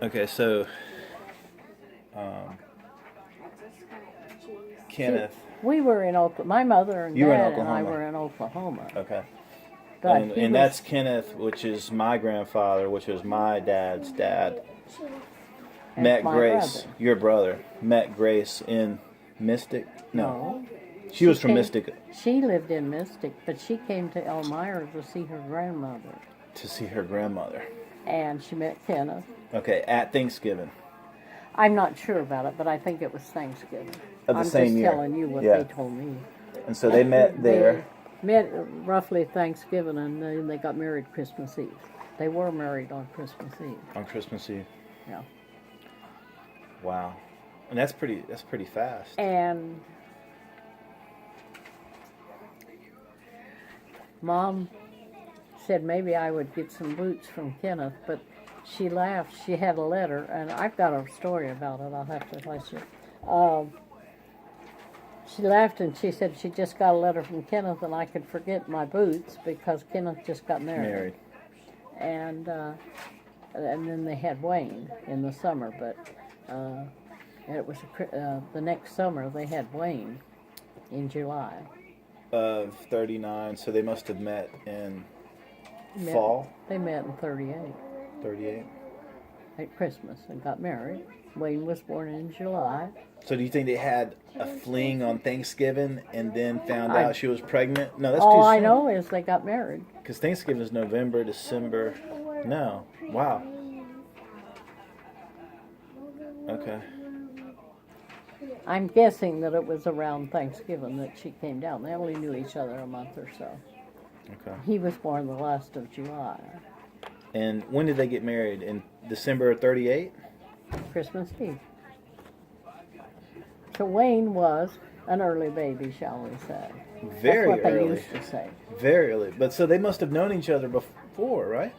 Okay, so um, Kenneth, We were in Oklahoma. My mother and you were in Dad and I Oklahoma. were in Oklahoma. Okay. But And that's Kenneth, which is my grandfather, which was my dad's dad. Met Grace, brother. your brother, met Grace in Mystic. No. She was from Mystic. She lived in Mystic, but she came to Elmira to see her grandmother. To see her grandmother. And she met Kenneth. Okay, at Thanksgiving. I'm not sure about it, but I think it was Thanksgiving. Of the same year. I'm just telling you what they told me. And so they met there. They met roughly Thanksgiving, and then they got married Christmas Eve. They were married on Christmas Eve. On Christmas Eve. Yeah. Wow. And that's pretty fast. And Mom said maybe I would get some boots from Kenneth, but she laughed. She had a letter, and I've got a story about it. I'll have to let you. She laughed and she said she just got a letter from Kenneth, and I could forget my boots because Kenneth just got married. And then they had Wayne in the summer, but it was the next summer they had Wayne in July of 39. So they must have met in fall. They met in 38. 38. At Christmas and got married. Wayne was born in July. So do you think they had a fling on Thanksgiving and then found out she was pregnant? No, that's too soon. All I know is they got married. Because Thanksgiving is November, December. No. Wow. Okay. I'm guessing that it was around Thanksgiving that she came down. They only knew each other a month or so. Okay. He was born the last of July. And when did they get married? In December of 38? Christmas Eve. So Wayne was an early baby, shall we say. Very That's what early. they used to say. Very early. But so they must have known each other before, right?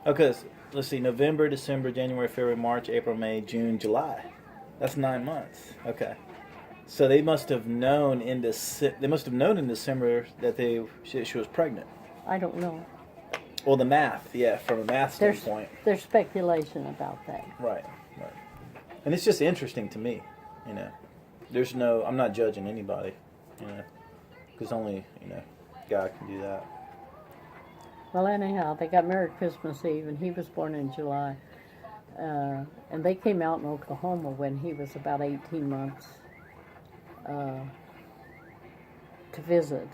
Okay, let's see. November, December, January, February, March, April, May, June, July. That's 9 months. Okay. So they must have known in December that she was pregnant. I don't know. Well, the math, yeah, from a math standpoint. There's speculation about that. Right. And it's just interesting to me, you know. I'm not judging anybody, you know, because only, God can do that. Well, anyhow, they got married Christmas Eve, and he was born in July. And they came out in Oklahoma when he was about 18 months to visit.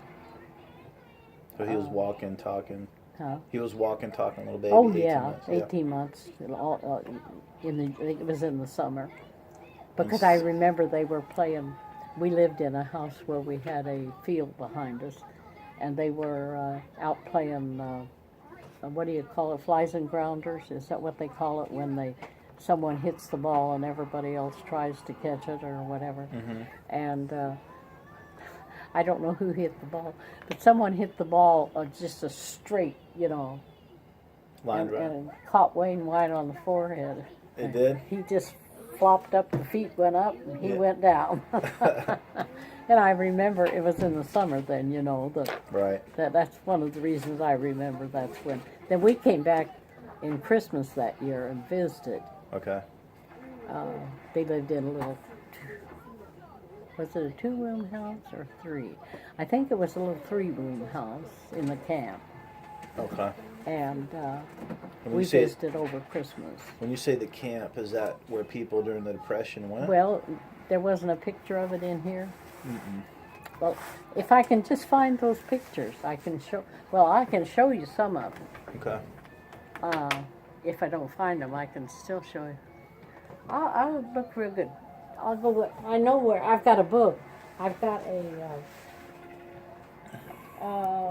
So he was walking, talking. Huh? He was walking, talking, little baby. Oh yeah, 18 months. It was in the summer, because I remember they were playing. We lived in a house where we had a field behind us, and they were out playing. What do you call it? Flies and grounders? Is that what they call it when someone hits the ball and everybody else tries to catch it or whatever? Mm-hmm. And I don't know who hit the ball, but someone hit the ball just a straight, line and caught Wayne White on the forehead. It did? He just flopped up, the feet went up, and he went down. And I remember it was in the summer then, Right. That's one of the reasons I remember that's when. Then we came back in Christmas that year and visited. Okay. They lived in a little, was it a 2-room house or 3? I think it was a little 3-room house in the camp. Okay. And we visited over Christmas. When you say the camp, is that where people during the Depression went? Well, there wasn't a picture of it in here. Mm-mm. Well, if I can just find those pictures, I can show you some of them. Okay. If I don't find them, I can still show you. I'll look real good. I'll go. I know where. I've got a book. I've got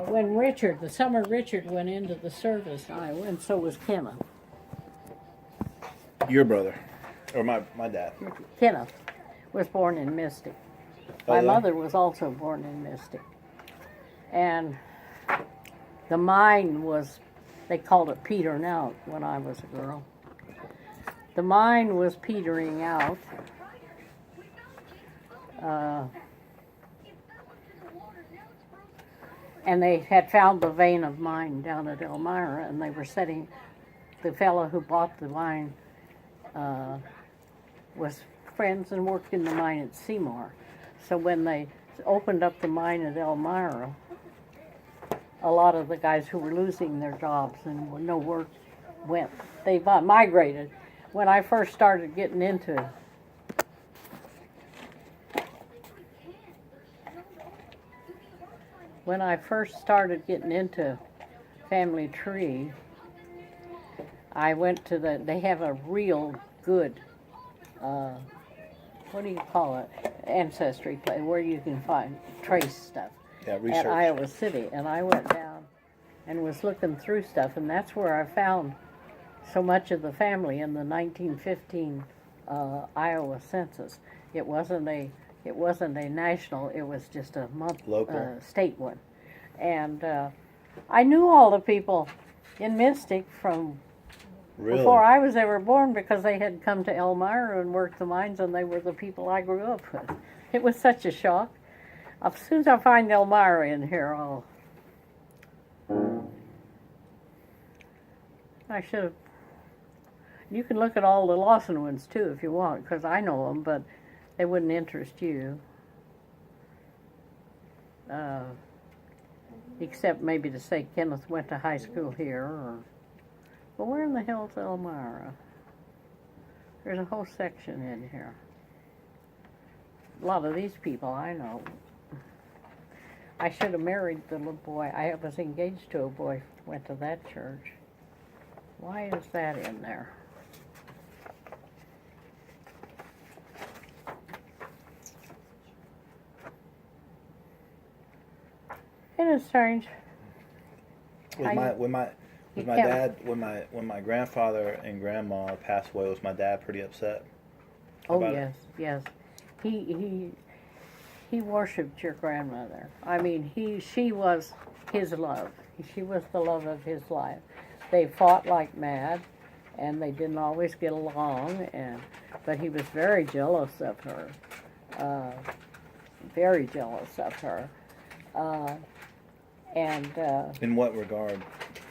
when the summer Richard went into the service, and so was Kenneth. Your brother, or my dad. Kenneth was born in Mystic. My mother was also born in Mystic. And the mine was, they called it petering out when I was a girl. The mine was petering out. And they had found the vein of mine down at Elmira, and they were the fellow who bought the mine was friends and worked in the mine at Seymour. So when they opened up the mine at Elmira, a lot of the guys who were losing their jobs and no work went. They migrated. When I first started getting into Family Tree, I went to they have a real good, what do you call it, ancestry place where you can trace stuff. Yeah, research. At Iowa City, and I went down and was looking through stuff, and that's where I found so much of the family in the 1915 Iowa census. It wasn't a national; it was just a Local. State one, and I knew all the people in Mystic from Really? before I was ever born because they had come to Elmira and worked the mines, and they were the people I grew up with. It was such a shock. As soon as I find Elmira in here, I should have. You can look at all the Lawson ones too if you want, because I know them, but they wouldn't interest you. Except maybe to say Kenneth went to high school here, or. Well, where in the hell's Elmira? There's a whole section in here. A lot of these people I know. I should have married the little boy. I was engaged to a boy who went to that church. Why is that in there? It is strange. When my grandfather and grandma passed away, was my dad pretty upset? Oh about yes, yes. He worshipped your grandmother. I mean, she was his love. She was the love of his life. They fought like mad, and they didn't always get along. But he was very jealous of her. Very jealous of her. In what regard?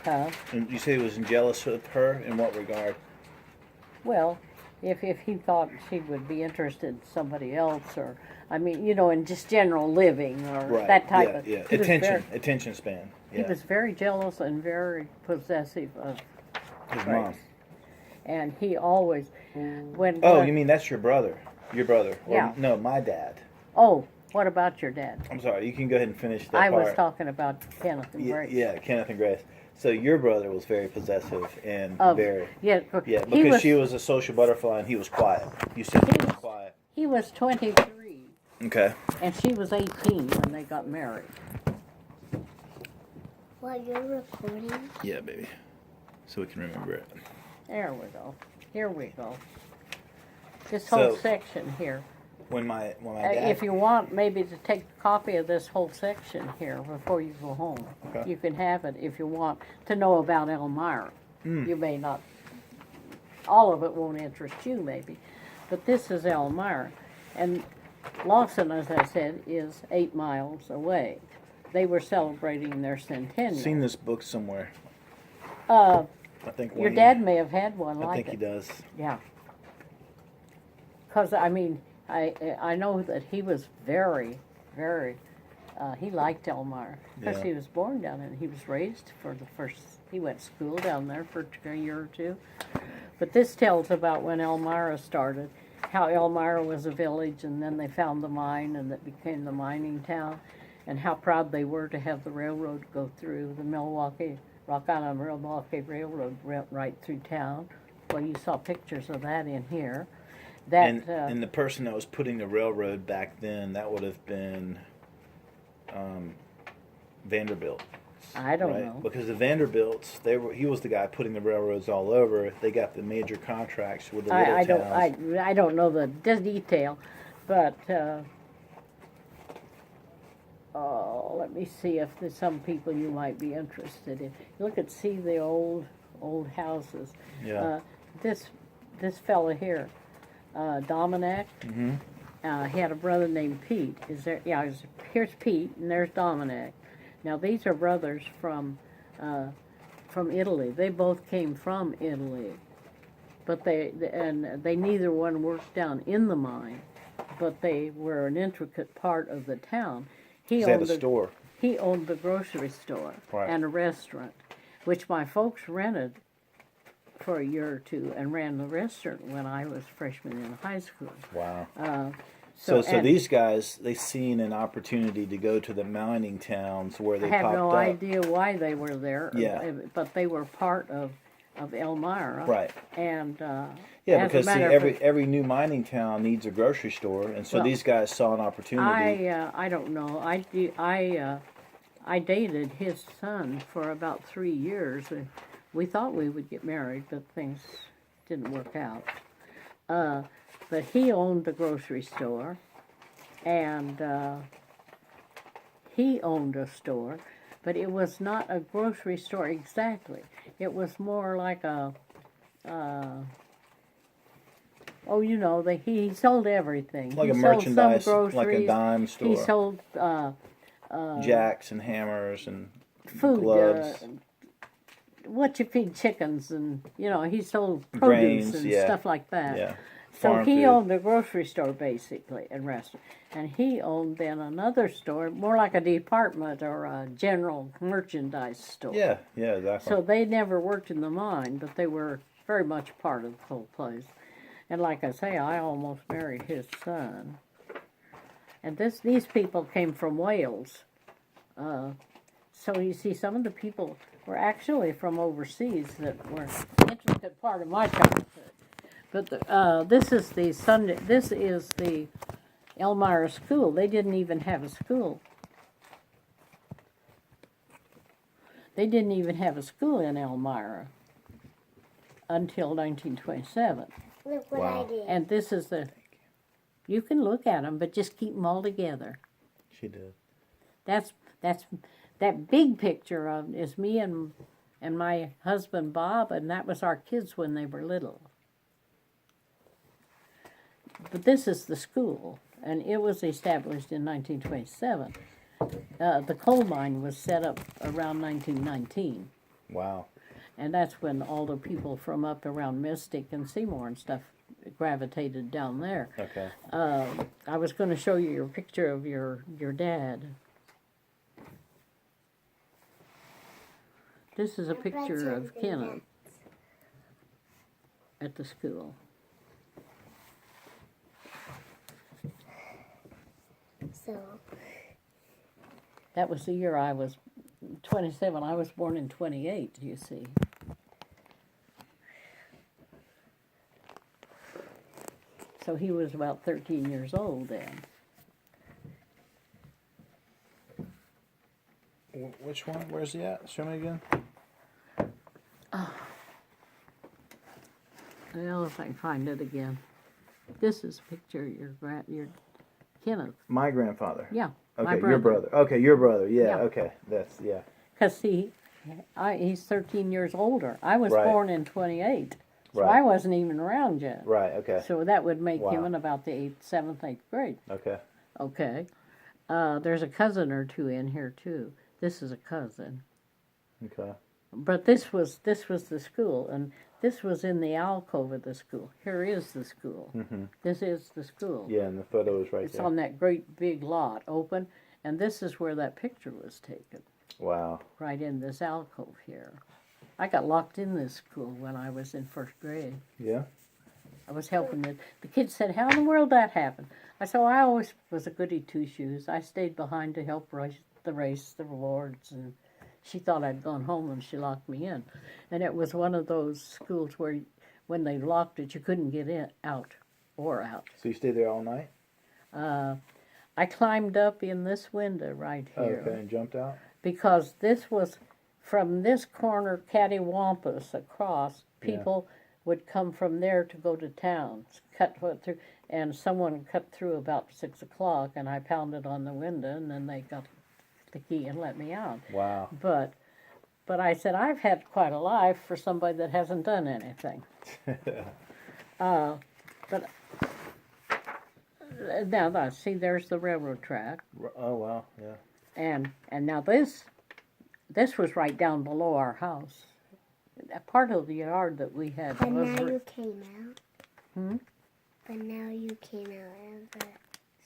Huh? And you say he was jealous of her? In what regard? Well, if he thought she would be interested in somebody else, or I mean, in just general living or Right. that type of attention span. Yeah. He was very jealous and very possessive of His Grace. mom. And he always when. Oh, you mean that's your brother? Your brother? Or, Yeah. No, my dad. Oh, what about your dad? I'm sorry. You can go ahead and finish that I part. was talking about Kenneth and Grace. Yeah, Kenneth and Grace. So your brother was very possessive and very. Yeah, because she was a social butterfly and he was quiet. You said he was quiet. He was 23. Okay. And she was 18 when they got married. While you're recording? Yeah, baby. So we can remember it. There we go. Here we go. This whole So- section here. When my dad. If you want maybe to take a copy of this whole section here before you go home, Okay. you can have it if you want to know about Elmira. You may not, all of it won't interest you maybe, but this is Elmira. And Lawson, as I said, is 8 miles away. They were celebrating their centennial. Seen this book somewhere. Uh, I think your Wayne- dad may have had one I like think it. he does. Yeah. Because, I mean, I know that he was very, very, he liked Elmira. Because Yeah. he was born down there. He was raised he went to school down there for a year or two. But this tells about when Elmira started, how Elmira was a village, and then they found the mine, and it became the mining town, and how proud they were to have the railroad go through, the Rock Island Milwaukee Railroad went right through town. Well, you saw pictures of that in here. And the person that was putting the railroad back then, that would have been Vanderbilt. I don't right? know. Because the Vanderbilts, he was the guy putting the railroads all over. They got the major contracts with the little towns. I don't know the detail, but let me see if there's some people you might be interested in. See the old houses. Yeah. This fella here, Dominic. Mm-hmm. He had a brother named Pete. Here's Pete, and there's Dominic. Now these are brothers from from Italy. They both came from Italy, but they neither one worked down in the mine, but they were an intricate part of the town. He had a store. He owned the grocery store Right. and a restaurant, which my folks rented for a year or two and ran the restaurant when I was freshman in high school. Wow. So So these guys, they seen an opportunity to go to the mining towns where they I have popped no up. idea why they were there. Yeah. But they were part of Elmira. Right. And Yeah, as a because see, matter of every new mining town needs a grocery store, and so Well, these guys saw an opportunity. I don't know. I dated his son for about 3 years. We thought we would get married, but things didn't work out. But he owned the grocery store, and he owned a store, but it was not a grocery store exactly. It was more like a, he sold everything. Like he a sold merchandise, some like a groceries. dime store. He sold Jacks and hammers and food, gloves. what you feed chickens, and he sold produce Grains, and yeah. stuff like that. Yeah. So Farm he food. owned the grocery store basically and restaurant, and he owned then another store, more like a department or a general merchandise store. Yeah, exactly. So they never worked in the mine, but they were very much part of the whole place. And like I say, I almost married his son. And these people came from Wales. So you see, some of the people were actually from overseas that were an intricate part of my childhood. But this is the Elmira School. They didn't even have a school. They didn't even have a school in Elmira until 1927. Look what Wow. I did. And this is you can look at them, but just keep them all together. She did. That big picture is me and my husband Bob, and that was our kids when they were little. But this is the school, and it was established in 1927. The coal mine was set up around 1919, Wow. and that's when all the people from up around Mystic and Seymour and stuff gravitated down there. Okay. I was going to show you your picture of your dad. This is a picture of Kenneth at the school. So, That was the year I was 27. I was born in 28, you see. So he was about 13 years old then. Which one? Where's he at? Show me again. Well, if I can find it again. This is a picture of your Kenneth. My grandfather. Yeah, Okay, my your brother. Okay, your brother. Yeah, Yeah. okay. That's, yeah. Because he's 13 years older. I was Right. born in 28, so Right. I wasn't even around yet. Right, okay. So that would make him Wow. in about the 7th, 8th grade. Okay. Okay. There's a cousin or two in here too. This is a cousin. Okay. But this was the school, and this was in the alcove of the school. Here is the school. Mm-hmm. This is the school. Yeah, and the photo is right It's there. on that great big lot, open, and this is where that picture was taken, Wow. right in this alcove here. I got locked in this school when I was in 1st grade. Yeah? I was helping the kids said, "How in the world that happened?" I said, "I always was a goody two shoes. I stayed behind to help race the rewards," and she thought I'd gone home and she locked me in. And it was one of those schools where when they locked it, you couldn't get out. So you stayed there all night? I climbed up in this window right here. Okay, and jumped out? Because this was from this corner, cattywampus across, people would come from there to go to town, cut through, and someone cut through about 6 o'clock, and I pounded on the window, and then they got the key and let me out. Wow. But I said, I've had quite a life for somebody that hasn't done anything. But now, see, there's the railroad track. Oh, wow, yeah. And now this was right down below our house. a part of the yard that we had But was. now you came out. Hmm? But now you came out of the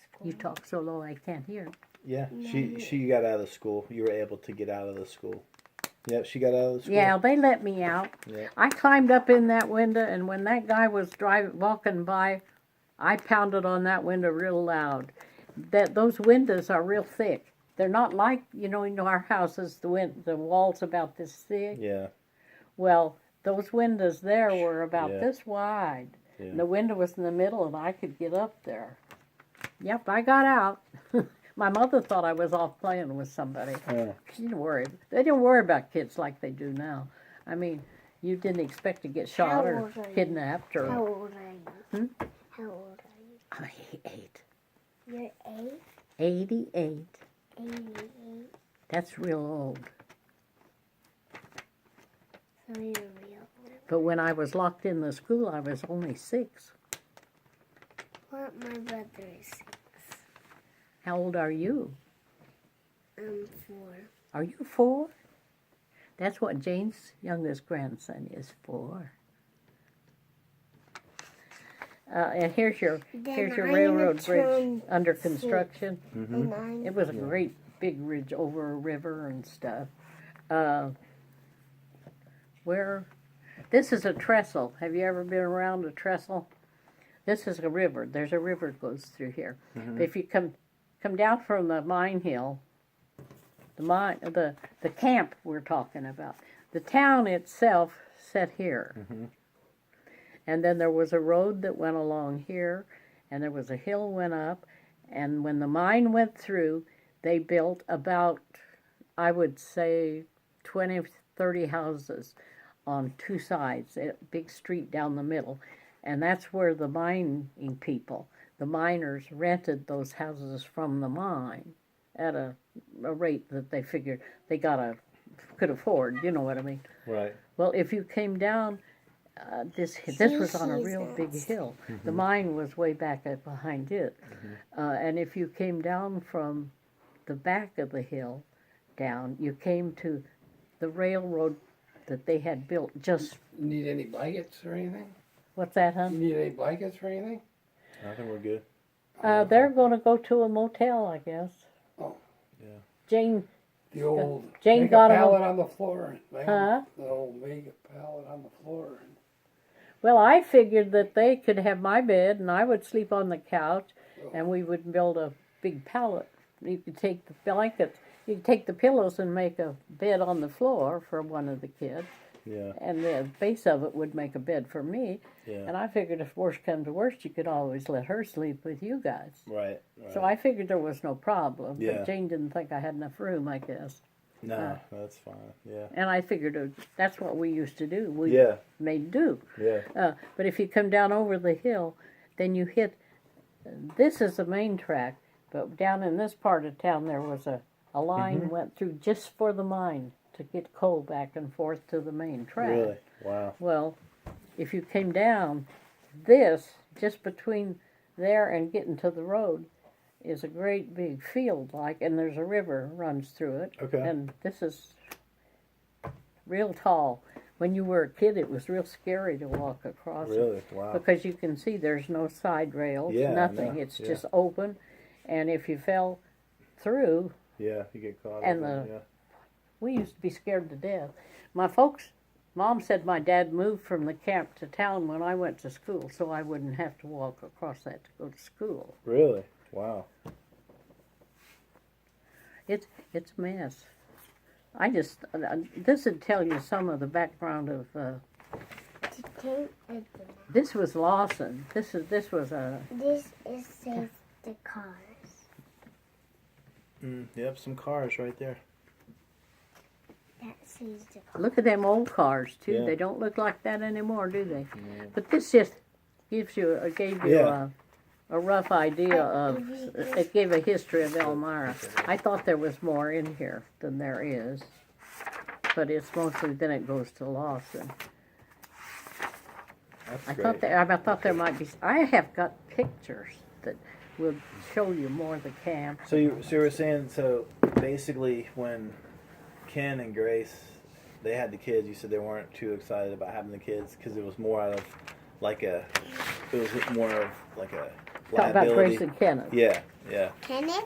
school. You talk so low I can't hear. Yeah, No, she got out of the school. You were able to get out of the school. Yep, she got out of the school. Yeah, they let me out. Yeah. I climbed up in that window, and when that guy was walking by, I pounded on that window real loud. Those windows are real thick. They're not like our houses. The walls about this thick. Yeah. Well, those windows there were about Yeah. this wide. Yeah. And the window was in the middle, and I could get up there. Yep, I got out. My mother thought I was off playing with somebody. She didn't worry. They didn't worry about kids like they do now. I mean, you didn't expect to get shot How or old are you? kidnapped or. How old are you? Hmm? How old are you? I'm 8. You're 8? 88. 88. That's real old. So you're real old. But when I was locked in the school, I was only 6. What? My brother is 6. How old are you? I'm 4. Are you 4? That's what Jane's youngest grandson is 4. And here's your Then railroad I'm bridge turned under 6. construction. And I'm It was a great big ridge over a river and stuff. This is a trestle. Have you ever been around a trestle? This is a river. There's a river that goes through here. If you come down from the mine hill, the camp we're talking about, the town itself set here. And then there was a road that went along here, and there was a hill went up, and when the mine went through, they built about, I would say, 20, 30 houses on 2 sides, a big street down the middle. And that's where the mining people, the miners, rented those houses from the mine at a rate that they figured they could afford, you know what I mean? Right. Well, if you came down, this was on a real big hill. The mine was way back behind it. And if you came down from the back of the hill down, you came to the railroad that they had built just... Need any blankets or anything? What's that, You hon? need any blankets or anything? I think we're good. They're going to go to a motel, I guess. Oh. Yeah. Jane, The old Jane make got a 'em pallet on the floor. Huh? The old make a pallet on the floor. well, I figured that they could have my bed and I would sleep on the couch and we would build a big pallet. You could take the blankets, you could take the pillows and make a bed on the floor for one of the kids. Yeah. And the base of it would make a bed for me. Yeah. And I figured if worst comes to worst, you could always let her sleep with you guys. Right. So I figured there was no problem. Yeah. But Jane didn't think I had enough room, I guess. No, that's fine. Yeah. And I figured that's what we used to do. We Yeah. made do. Yeah. But if you come down over the hill, then you hit, this is the main track, but down in this part of town there was a line went through just for the mine to get coal back and forth to the main track. Really? Wow. Well, if you came down, this, just between there and getting to the road, is a great big field, and there's a river runs through it. Okay. And this is real tall. When you were a kid, it was real scary to walk across it. Really? Wow. Because you can see there's no side rails, Yeah, I nothing. know, It's yeah. just open. And if you fell through, Yeah, you get caught And up in, we used to be scared to death. Mom said my dad moved from the camp to town when I went to school, so I wouldn't have to walk across that to go to school. Really? Wow. It's a mess. This would tell you some of the background of. This was Lawson. This was a. This is safe the cars. Yep, some cars right there. That saves the cars. Look at them old cars too. Yeah. They don't look like that anymore, do they? Yeah. But this just gave you Yeah. a rough idea of. It gave a history of Elmira. I thought there was more in here than there is, but it's mostly then it goes to Lawson. That's I great. thought there might be. I have got pictures that will show you more of the camp. So you were saying, so basically when Ken and Grace they had the kids, you said they weren't too excited about having the kids because it was more out of like a, it was more of like a Talk about liability. Grace and Kenneth. Yeah, yeah, Kenneth?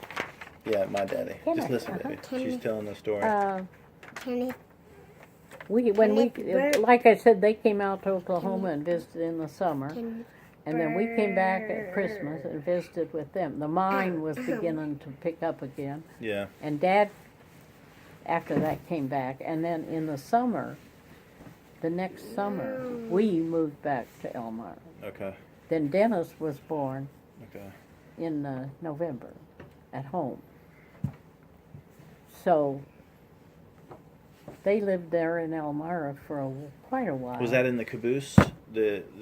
yeah. My daddy. Kenneth, Just listen, uh-huh. baby. She's Kenneth. telling the story. Kenneth. When we, Kenneth Burke. like I said, they came out to Oklahoma and visited in the summer. Kenneth. And then we came back at Christmas and visited with them. The mine was beginning to pick up again. Yeah. And Dad, after that, came back. And then in the summer, the next summer, we moved back to Elmira. Okay. Then Dennis was born Okay. in November at home. So they lived there in Elmira for quite a while. Was that in the caboose?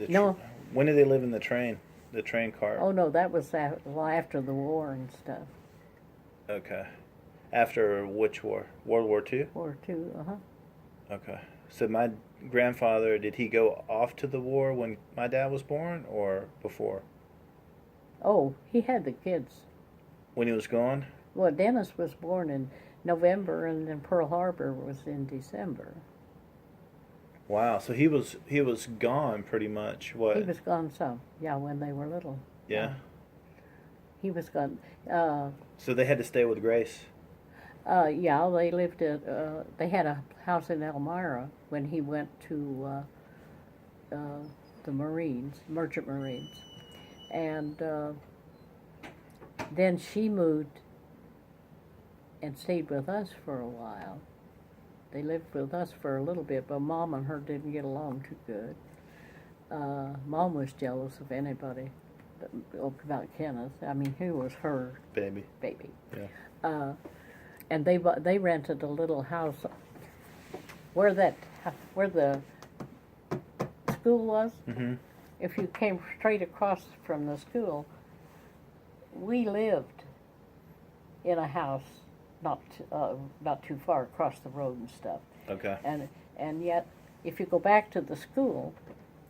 No. When did they live in the train? The train car. Oh, no, that was after the war and stuff. Okay. After which war? World War II? War II, uh-huh. Okay. So my grandfather, did he go off to the war when my dad was born or before? Oh, he had the kids. When he was gone? Well, Dennis was born in November, and then Pearl Harbor was in December. Wow. So he was gone pretty much. What? He was gone some, yeah, when they were little. Yeah. He was gone. So they had to stay with Grace. Yeah, they lived at, they had a house in Elmira when he went to the Marines, Merchant Marines. And then she moved and stayed with us for a while. They lived with us for a little bit, but Mom and her didn't get along too good. Mom was jealous of anybody about Kenneth. I mean, he was her Baby. baby. Yeah. And they rented a little house where the school was. Mm-hmm. If you came straight across from the school, we lived in a house not too far across the road and stuff. Okay. And yet, if you go back to the school,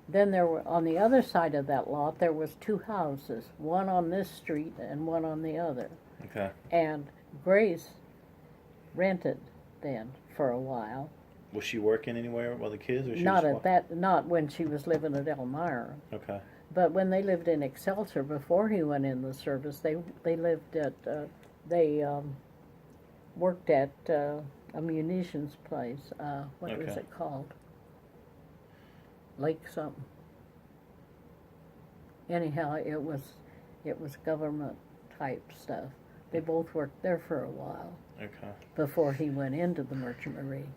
then there were on the other side of that lot there was two houses, one on this street and one on the other. Okay. And Grace rented then for a while. Was she working anywhere with the kids, or she Not was at that, not when she was living at Elmira. Okay. But when they lived in Excelsior before he went in the service, they lived at worked at a munitions place. What was Okay. it called? Lake something. Anyhow, it was government type stuff. They both worked there for a while Okay. before he went into the Merchant Marine.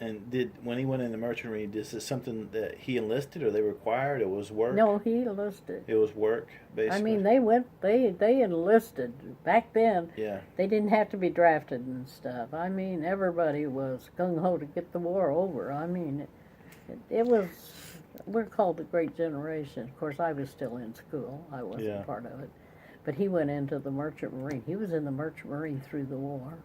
And when he went in the Merchant Marine, is this something that he enlisted or they required? It was work. No, he enlisted. It was work, basically. I mean, they enlisted back then. Yeah. They didn't have to be drafted and stuff. I mean, everybody was gung ho to get the war over. I mean, it was. We're called the Great Generation. Of course, I was still in school. I wasn't part of it. But he went into the Merchant Marine. He was in the Merchant Marine through the war.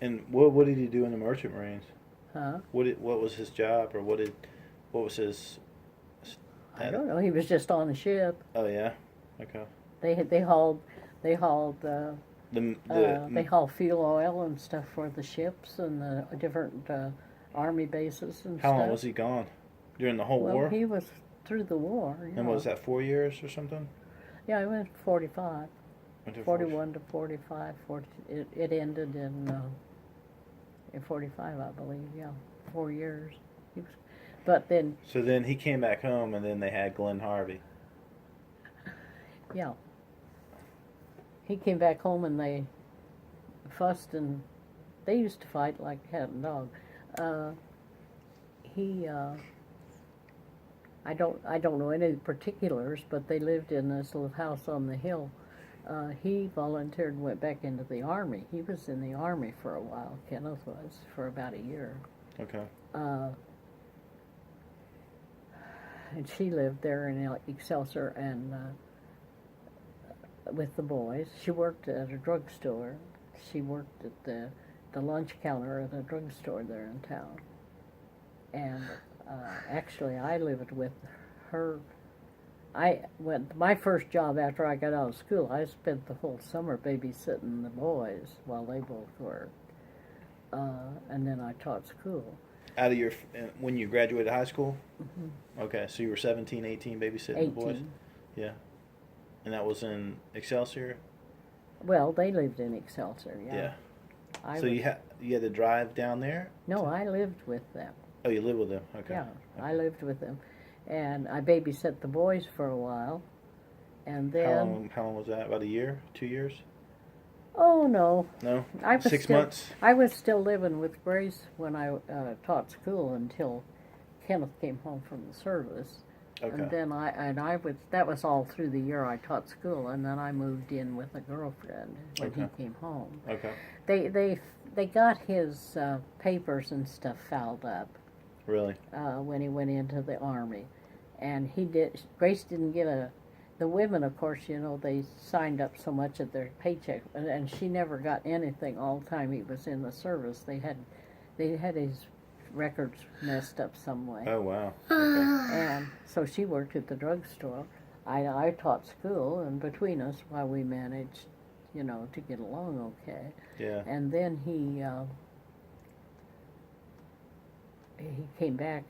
And what did he do in the Merchant Marines? Huh? What was his job, or what was his? I don't know. He was just on the ship. Oh yeah. Okay. They hauled The they haul fuel oil and stuff for the ships and the different army bases and how stuff. long was he gone? During the whole Well, war? he was through the war. And what was that, 4 years or something? Yeah, he went 45. Went to 41 to 45. It ended in 45, I believe, yeah. 4 years. But then... So then he came back home, and then they had Glenn Harvey. Yeah. He came back home and they fussed, and they used to fight like cat and dog. I don't know any particulars, but they lived in this little house on the hill. He volunteered and went back into the Army. He was in the Army for a while, Kenneth was, for about a year. Okay. And she lived there in Excelsior and with the boys. She worked at a drugstore. She worked at the lunch counter at a drugstore there in town. And actually, I lived with her. My first job after I got out of school, I spent the whole summer babysitting the boys while they both worked. And then I taught school. out of your when you graduated high school? Okay, so you were 17, 18, babysitting the boys? 18. Yeah. And that was in Excelsior? Well, they lived in Excelsior, yeah. Yeah. I So was, you had to drive down there? no, I lived with them. Oh, you live with them? Okay. Yeah, Okay. I lived with them. And I babysat the boys for a while. And then, How long was that? About a year? 2 years? oh no, No? I was 6 still, months? I was still living with Grace when I taught school until Kenneth came home from the service. Okay. And then that was all through the year I taught school, and then I moved in with a girlfriend when Okay. he came home. Okay. They got his papers and stuff fouled up Really? when he went into the Army, and Grace didn't get the women, of course, they signed up so much of their paycheck, and she never got anything all the time he was in the service. They had his records messed up some way. Oh, wow. Okay. And so she worked at the drugstore. I taught school, and between us, while we managed, to get along okay. Yeah. And then he came back.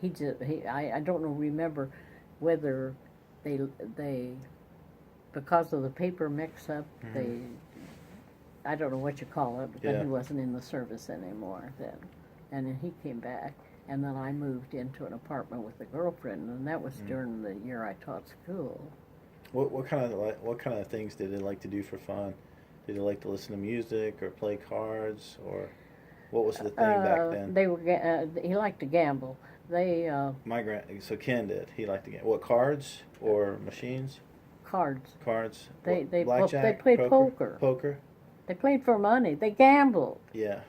I don't remember whether they because of the paper mix-up, I don't know what you call it, but Yeah. he wasn't in the service anymore then. And then he came back, and then I moved into an apartment with a girlfriend, and that was during the year I taught school. What kind of things did they like to do for fun? Did they like to listen to music or play cards, or what was the thing back then? He liked to gamble. So Ken did. He liked to gamble. What, cards or machines? Cards. Cards. They Blackjack. played poker. Poker. They played for money. They gambled. Yeah.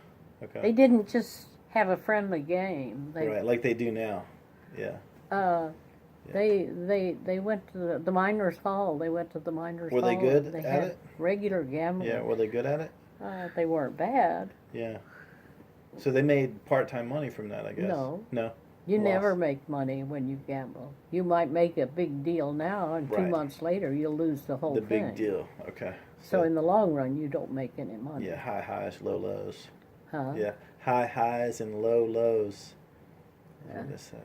Okay. They didn't just have a friendly game. Right, like they do now. Yeah. They went to the Miners Hall. They went to the Miners Hall. Were they good They at had it? regular gambling. Yeah. Were they good at it? They weren't bad. Yeah. So they made part-time money from that, I guess. No. No. You Lost. never make money when you gamble. You might make a big deal now, and 2 Right. months later you'll lose the whole The thing. big deal. Okay. So in the long run, you don't make any money. Yeah, high highs, low lows. Huh? Yeah, high highs and low lows. Yeah. So,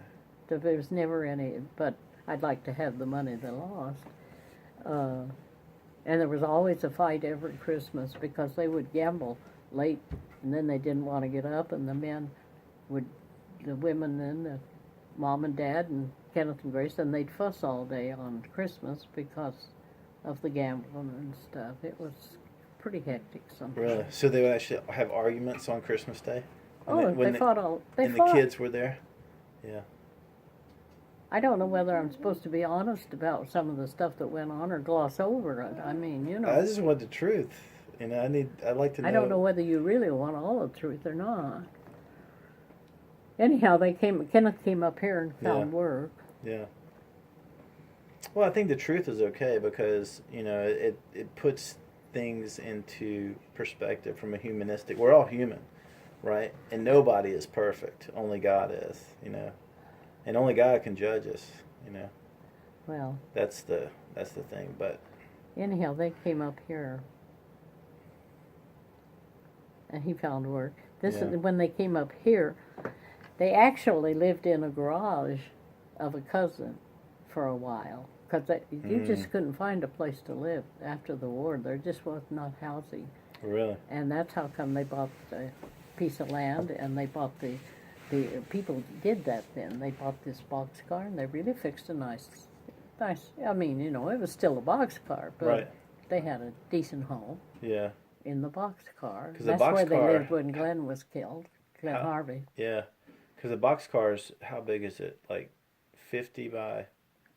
There's never any, but I'd like to have the money they lost. And there was always a fight every Christmas because they would gamble late, and then they didn't want to get up, and the women and the mom and dad and Kenneth and Grace, and they'd fuss all day on Christmas because of the gambling and stuff. It was pretty hectic sometimes. really? So they would actually have arguments on Christmas Day? They fought all. They and fought. the kids were there? Yeah. I don't know whether I'm supposed to be honest about some of the stuff that went on or gloss over it. I mean, I just want the truth. I'd like to know. I don't know whether you really want all the truth or not. Anyhow, Kenneth came up here and found work. Yeah. Well, I think the truth is okay because, it puts things into perspective from a humanistic. We're all human, right? And nobody is perfect. Only God is, And only God can judge us, Well, That's the thing, but anyhow, they came up here, and he found work. This is when they came up here. They actually lived in a garage of a cousin for a while because you just couldn't find a place to live after the war. There just was not housing. really. And that's how come they bought a piece of land, and they bought the people did that then. They bought this boxcar, and they really fixed a nice, I mean, it was still a boxcar, but Right. they had a decent home Yeah. in the boxcar. 'Cause the That's where they boxcar- lived when Glenn was killed, Glenn Harvey. Yeah. Because the boxcars, how big is it? Like 50 by,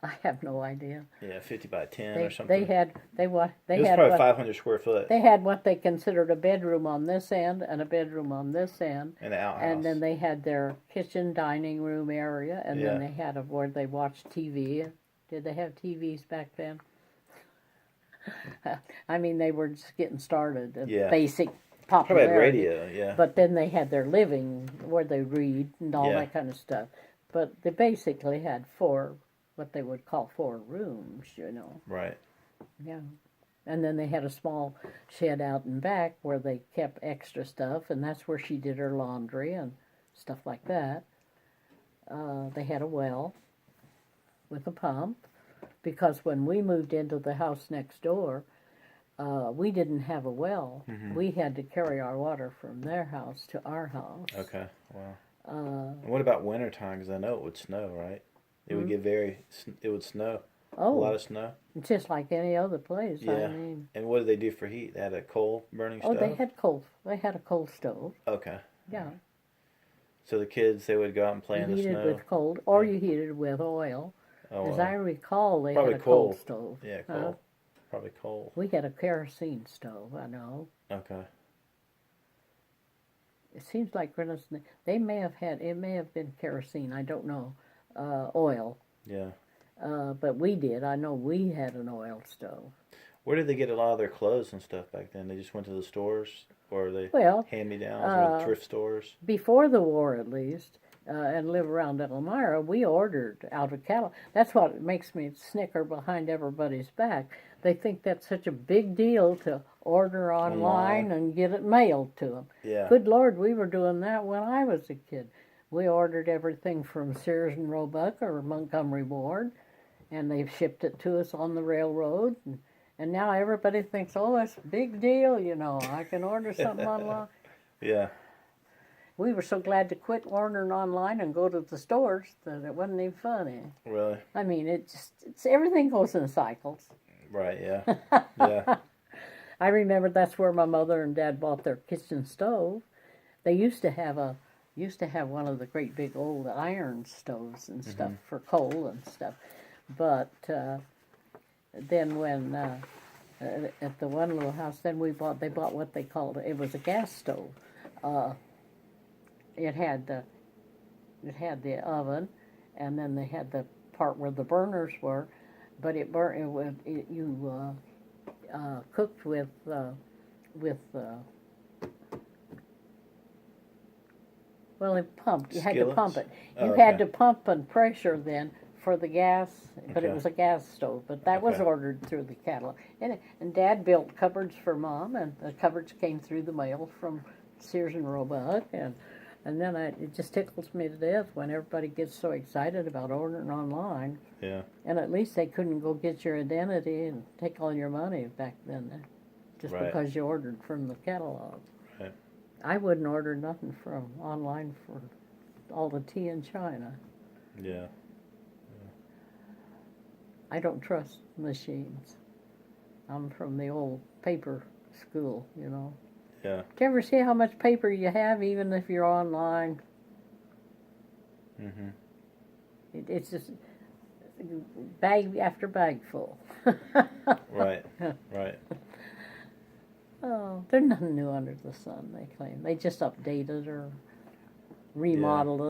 I have no idea. 50 by 10 They or something? they had it was probably 500 square foot. they had what they considered a bedroom on this end and a bedroom on this end. And an outhouse. And then they had their kitchen, dining room area, and then Yeah. they had where they watched TV. Did they have TVs back then? I mean, they were just getting started. Basic Probably popularity. had radio, yeah. But then they had their living where they read and all Yeah. that kind of stuff. But they basically had what they would call 4 rooms, Right. Yeah. And then they had a small shed out in back where they kept extra stuff, and that's where she did her laundry and stuff like that. They had a well with a pump because when we moved into the house next door, we didn't have a well. We had to carry our water from their house to our house. Okay. Wow. And what about winter time? Because I know it would snow, right? It would get it would snow. A lot of snow. Just like any other place. Yeah. I mean, And what did they do for heat? They had a coal burning stove? they had coal. They had a coal stove. Okay. Yeah. So the kids, they would go out and play in the You heated snow? with coal, or you heated with oil. Oh, As wow. I recall, they Probably had a coal coal. stove. Yeah, coal. Probably coal. We had a kerosene stove, I know. Okay. It seems like they may have had, it may have been kerosene, I don't know, oil. Yeah. But we did. I know we had an oil stove. Where did they get a lot of their clothes and stuff back then? They just went to the stores? Or they Well, hand-me-downs or thrift stores? before the war at least, and live around Elmira, we ordered out of cattle. That's what makes me snicker behind everybody's back. They think that's such a big deal to order online and get it mailed to them. Yeah. Good Lord, we were doing that when I was a kid. We ordered everything from Sears and Roebuck or Montgomery Ward, and they shipped it to us on the railroad. And now everybody thinks, oh, it's a big deal, you know. I can order something online. Yeah. We were so glad to quit ordering online and go to the stores that it wasn't even funny. Really? I mean, it's everything goes in cycles. Right, yeah. Yeah. I remember that's where my mother and dad bought their kitchen stove. They used to have one of the great big old iron stoves and stuff for coal and stuff. But then when at the one little house, then they bought what they called, it was a gas stove. It had the oven, and then they had the part where the burners were, but you cooked with well, it pumped. You had to pump it. You had to pump and pressure then for the gas, but it was a gas stove. But that was ordered through the catalog. And Dad built cupboards for Mom, and the cupboards came through the mail from Sears and Roebuck, and then it just tickles me to death when everybody gets so excited about ordering online. Yeah. And at least they couldn't go get your identity and take all your money back then, just because you ordered from the catalog. Right. I wouldn't order nothing from online for all the tea in China. Yeah. I don't trust machines. I'm from the old paper school, you know. Yeah. Do you ever see how much paper you have, even if you're online? Mhm. It's just bag after bag full. Right. Right. Oh, there's nothing new under the sun, they claim. They just updated or remodeled it.